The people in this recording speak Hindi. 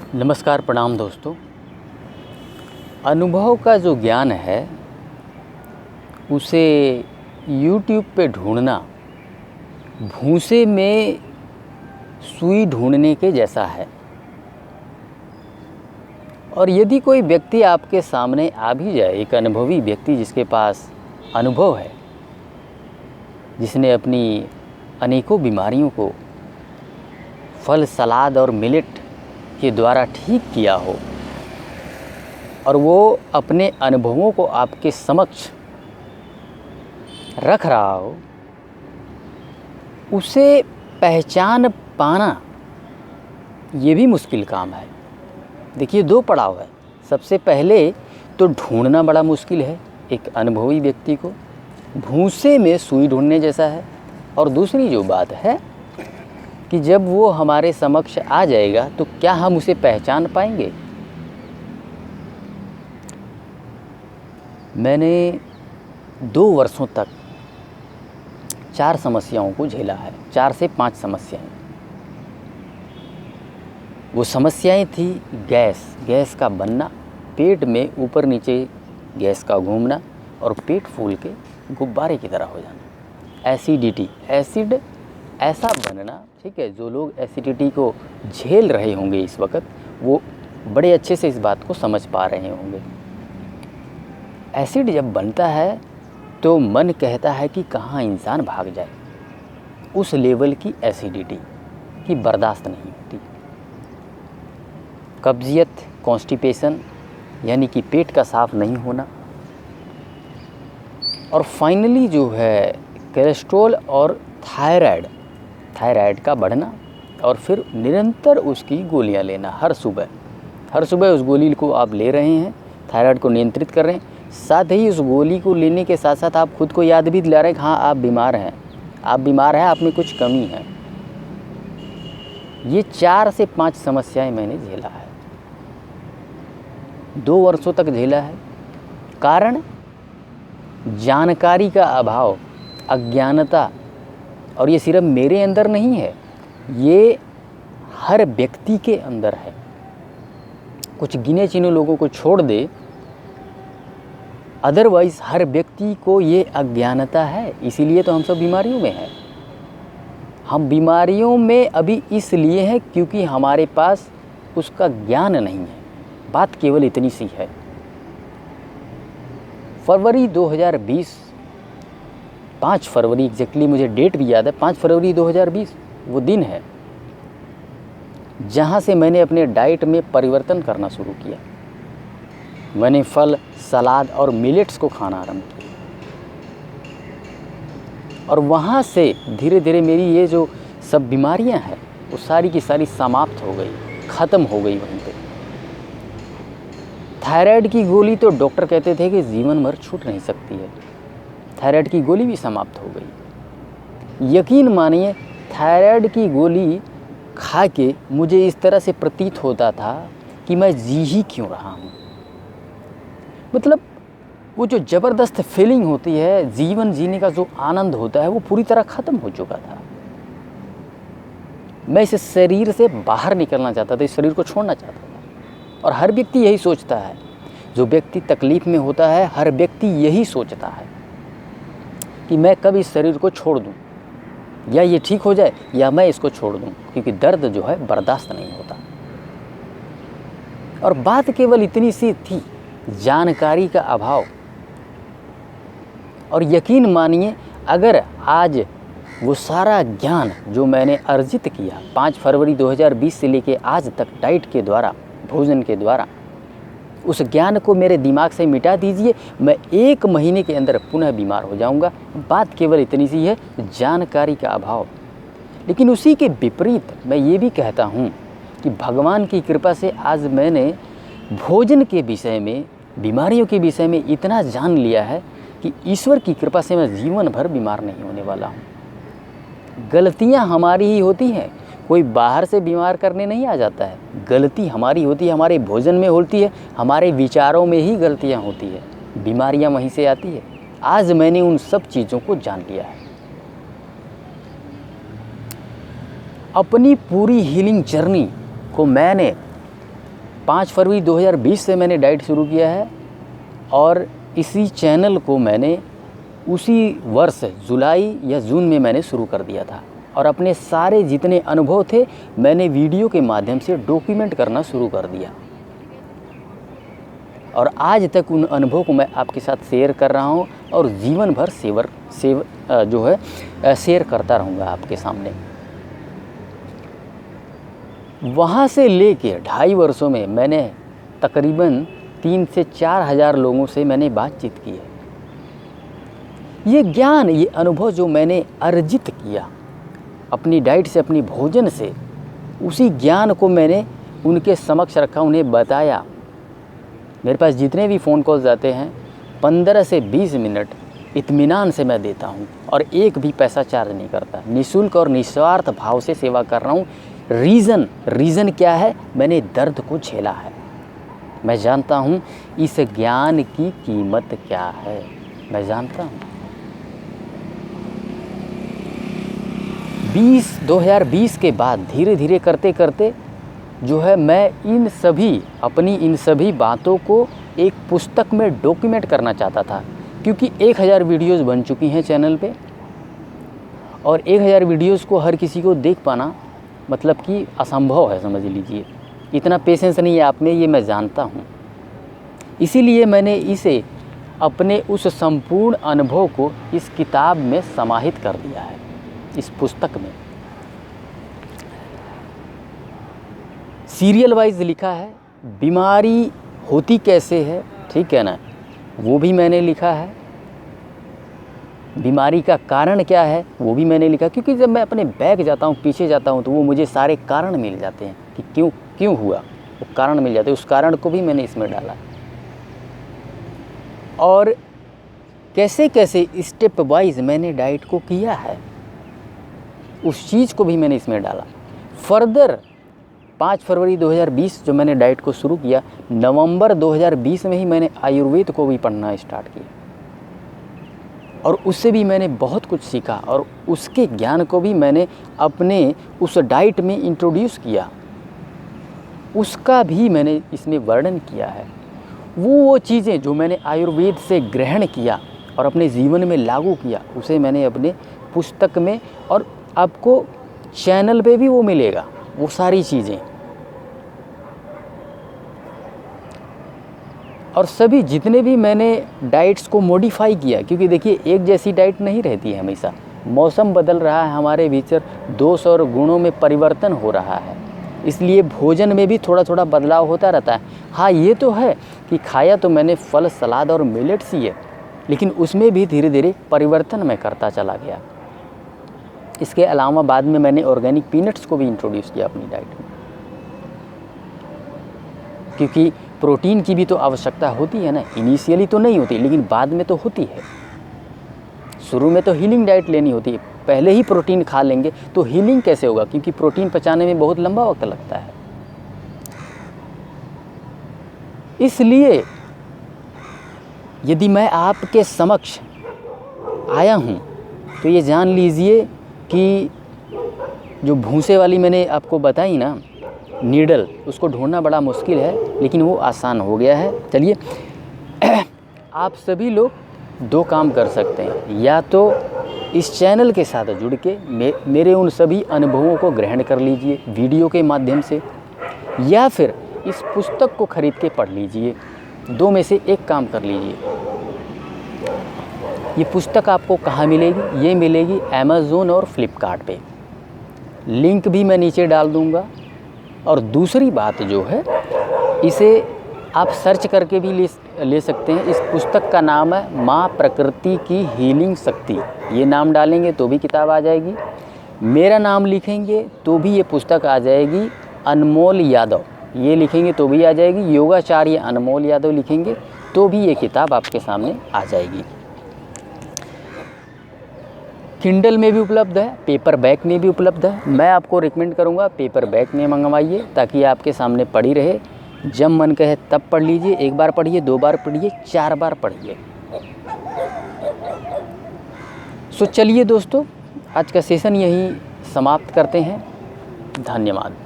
नमस्कार, प्रणाम दोस्तों। अनुभव का जो ज्ञान है उसे YouTube पे ढूंढना भूसे में सुई ढूंढने के जैसा है। और यदि कोई व्यक्ति आपके सामने आ भी जाए, एक अनुभवी व्यक्ति जिसके पास अनुभव है, जिसने अपनी अनेकों बीमारियों को फल, सलाद और मिलेट के द्वारा ठीक किया हो, और वो अपने अनुभवों को आपके समक्ष रख रहा हो, उसे पहचान पाना ये भी मुश्किल काम है। देखिए, दो पड़ाव है। सबसे पहले तो ढूंढना बड़ा मुश्किल है एक अनुभवी व्यक्ति को, भूसे में सुई ढूंढने जैसा है। और दूसरी जो बात है कि जब वो हमारे समक्ष आ जाएगा तो क्या हम उसे पहचान पाएंगे। मैंने 2 वर्षों तक 4 समस्याओं को झेला है, 4 से 5 समस्याएं। वो समस्याएं थी गैस का बनना, पेट में ऊपर नीचे गैस का घूमना और पेट फूल के गुब्बारे की तरह हो जाना, एसिडिटी, एसिड ऐसा बनना। ठीक है, जो लोग एसिडिटी को झेल रहे होंगे इस वक्त, वो बड़े अच्छे से इस बात को समझ पा रहे होंगे। एसिड जब बनता है तो मन कहता है कि कहाँ इंसान भाग जाए। उस लेवल की एसिडिटी की बर्दाश्त नहीं होती। कब्जियत, कॉन्स्टिपेशन यानी कि पेट का साफ नहीं होना, और फाइनली जो है कोलेस्ट्रॉल और थायराइड का बढ़ना, और फिर निरंतर उसकी गोलियां लेना। हर सुबह उस गोली को आप ले रहे हैं, थायराइड को नियंत्रित कर रहे हैं। साथ ही उस गोली को लेने के साथ साथ आप खुद को याद भी दिला रहे हैं कि हाँ, आप बीमार हैं, आप में कुछ कमी है। ये 4 से 5 समस्याएं मैंने झेला है, 2 वर्षों तक झेला है। कारण जानकारी का अभाव, अज्ञानता। और ये सिर्फ मेरे अंदर नहीं है, ये हर व्यक्ति के अंदर है। कुछ गिने चुने लोगों को छोड़ दे, अदरवाइज हर व्यक्ति को ये अज्ञानता है। इसीलिए तो हम सब बीमारियों में हैं। हम बीमारियों में अभी इसलिए हैं क्योंकि हमारे पास उसका ज्ञान नहीं है। बात केवल इतनी सी है। फरवरी 2020, 5 फरवरी एग्जैक्टली मुझे डेट भी याद है, 5 फरवरी 2020 वो दिन है जहाँ से मैंने अपने डाइट में परिवर्तन करना शुरू किया। मैंने फल, सलाद और मिलेट्स को खाना आरंभ किया, और वहाँ से धीरे धीरे मेरी ये जो सब बीमारियाँ हैं वो सारी की सारी समाप्त हो गई, ख़त्म हो गई वहीं पे। थायराइड की गोली तो डॉक्टर कहते थे कि जीवन भर छूट नहीं सकती है, थायराइड की गोली भी समाप्त हो गई। यकीन मानिए, थायराइड की गोली खा के मुझे इस तरह से प्रतीत होता था कि मैं जी ही क्यों रहा हूँ। मतलब वो जो ज़बरदस्त फीलिंग होती है, जीवन जीने का जो आनंद होता है, वो पूरी तरह ख़त्म हो चुका था। मैं इस शरीर से बाहर निकलना चाहता था, इस शरीर को छोड़ना चाहता था। और हर व्यक्ति यही सोचता है, जो व्यक्ति तकलीफ़ में होता है, हर व्यक्ति यही सोचता है कि मैं कब इस शरीर को छोड़ दूं, या ये ठीक हो जाए या मैं इसको छोड़ दूं, क्योंकि दर्द जो है बर्दाश्त नहीं होता। और बात केवल इतनी सी थी, जानकारी का अभाव। और यकीन मानिए, अगर आज वो सारा ज्ञान जो मैंने अर्जित किया 5 फरवरी 2020 से लेके आज तक डाइट के द्वारा, भोजन के द्वारा, उस ज्ञान को मेरे दिमाग से मिटा दीजिए, मैं 1 महीने के अंदर पुनः बीमार हो जाऊंगा। बात केवल इतनी सी है, जानकारी का अभाव। लेकिन उसी के विपरीत मैं ये भी कहता हूँ कि भगवान की कृपा से आज मैंने भोजन के विषय में, बीमारियों के विषय में इतना जान लिया है कि ईश्वर की कृपा से मैं जीवन भर बीमार नहीं होने वाला हूँ। गलतियाँ हमारी ही होती हैं, कोई बाहर से बीमार करने नहीं आ जाता है। गलती हमारी होती है, हमारे भोजन में होती है, हमारे विचारों में ही गलतियाँ होती है, बीमारियाँ वहीं से आती है। आज मैंने उन सब चीज़ों को जान लिया है। अपनी पूरी हीलिंग जर्नी को मैंने 5 फरवरी 2020 से मैंने डाइट शुरू किया है और इसी चैनल को मैंने उसी वर्ष जुलाई या जून में मैंने शुरू कर दिया था और अपने सारे जितने अनुभव थे मैंने वीडियो के माध्यम से डॉक्यूमेंट करना शुरू कर दिया और आज तक उन अनुभव को मैं आपके साथ शेयर कर रहा हूँ और जीवन भर शेयर करता रहूँगा आपके सामने। वहाँ से लेके 2.5 वर्षों में मैंने तकरीबन 3 से 4 हज़ार लोगों से मैंने बातचीत की है। ये ज्ञान, ये अनुभव जो मैंने अर्जित किया अपनी डाइट से, अपनी भोजन से, उसी ज्ञान को मैंने उनके समक्ष रखा, उन्हें बताया। मेरे पास जितने भी फ़ोन कॉल्स आते हैं 15 से 20 मिनट इत्मीनान से मैं देता हूँ और एक भी पैसा चार्ज नहीं करता। निःशुल्क और निस्वार्थ भाव से सेवा कर रहा हूँ। रीज़न क्या है? मैंने दर्द को झेला है, मैं जानता हूँ इस ज्ञान की कीमत क्या है, मैं जानता हूँ। 2020 के बाद धीरे धीरे करते करते जो है मैं अपनी इन सभी बातों को एक पुस्तक में डॉक्यूमेंट करना चाहता था, क्योंकि 1000 वीडियोज़ बन चुकी हैं चैनल पे और 1000 वीडियोज़ को हर किसी को देख पाना मतलब कि असंभव है, समझ लीजिए। इतना पेशेंस नहीं है आप में, ये मैं जानता हूँ। इसीलिए मैंने इसे अपने उस संपूर्ण अनुभव को इस किताब में समाहित कर दिया है, इस पुस्तक में सीरियल वाइज लिखा है। बीमारी होती कैसे है, ठीक है ना, वो भी मैंने लिखा है। बीमारी का कारण क्या है वो भी मैंने लिखा, क्योंकि जब मैं अपने बैक जाता हूँ, पीछे जाता हूँ, तो वो मुझे सारे कारण मिल जाते हैं कि क्यों हुआ, वो कारण मिल जाते हैं। उस कारण को भी मैंने इसमें डाला और कैसे कैसे स्टेप वाइज मैंने डाइट को किया है, उस चीज़ को भी मैंने इसमें डाला। फर्दर 5 फरवरी 2020 जो मैंने डाइट को शुरू किया, नवंबर 2020 में ही मैंने आयुर्वेद को भी पढ़ना स्टार्ट किया और उससे भी मैंने बहुत कुछ सीखा और उसके ज्ञान को भी मैंने अपने उस डाइट में इंट्रोड्यूस किया, उसका भी मैंने इसमें वर्णन किया है। वो चीज़ें जो मैंने आयुर्वेद से ग्रहण किया और अपने जीवन में लागू किया, उसे मैंने अपने पुस्तक में, और आपको चैनल पे भी वो मिलेगा, वो सारी चीज़ें। और सभी जितने भी मैंने डाइट्स को मॉडिफाई किया, क्योंकि देखिए एक जैसी डाइट नहीं रहती है हमेशा, मौसम बदल रहा है, हमारे भीतर दोष और गुणों में परिवर्तन हो रहा है, इसलिए भोजन में भी थोड़ा थोड़ा बदलाव होता रहता है। हाँ, ये तो है कि खाया तो मैंने फल, सलाद और मिलेट्स ही है, लेकिन उसमें भी धीरे धीरे परिवर्तन मैं करता चला गया। इसके अलावा बाद में मैंने ऑर्गेनिक पीनट्स को भी इंट्रोड्यूस किया अपनी डाइट में, क्योंकि प्रोटीन की भी तो आवश्यकता होती है ना। इनिशियली तो नहीं होती, लेकिन बाद में तो होती है। शुरू में तो हीलिंग डाइट लेनी होती है, पहले ही प्रोटीन खा लेंगे तो हीलिंग कैसे होगा, क्योंकि प्रोटीन पचाने में बहुत लंबा वक्त लगता है। इसलिए यदि मैं आपके समक्ष आया हूँ तो ये जान लीजिए कि जो भूसे वाली मैंने आपको बताई ना नीडल, उसको ढूंढना बड़ा मुश्किल है, लेकिन वो आसान हो गया है। चलिए आप सभी लोग 2 काम कर सकते हैं, या तो इस चैनल के साथ जुड़ के मेरे उन सभी अनुभवों को ग्रहण कर लीजिए वीडियो के माध्यम से, या फिर इस पुस्तक को खरीद के पढ़ लीजिए। 2 में से एक काम कर लीजिए। ये पुस्तक आपको कहाँ मिलेगी? ये मिलेगी अमेज़न और फ्लिपकार्ट पे, लिंक भी मैं नीचे डाल दूँगा। और दूसरी बात जो है, इसे आप सर्च करके भी ले सकते हैं। इस पुस्तक का नाम है माँ प्रकृति की हीलिंग शक्ति। ये नाम डालेंगे तो भी किताब आ जाएगी, मेरा नाम लिखेंगे तो भी ये पुस्तक आ जाएगी। अनमोल यादव ये लिखेंगे तो भी आ जाएगी, योगाचार्य अनमोल यादव लिखेंगे तो भी ये किताब आपके सामने आ जाएगी। किंडल में भी उपलब्ध है, पेपर बैक में भी उपलब्ध है। मैं आपको रिकमेंड करूंगा पेपर बैक में मंगवाइए, ताकि आपके सामने पड़ी रहे। जब मन कहे तब पढ़ लीजिए, 1 बार पढ़िए, 2 बार पढ़िए, 4 बार पढ़िए। चलिए दोस्तों, आज का सेशन यहीं समाप्त करते हैं। धन्यवाद।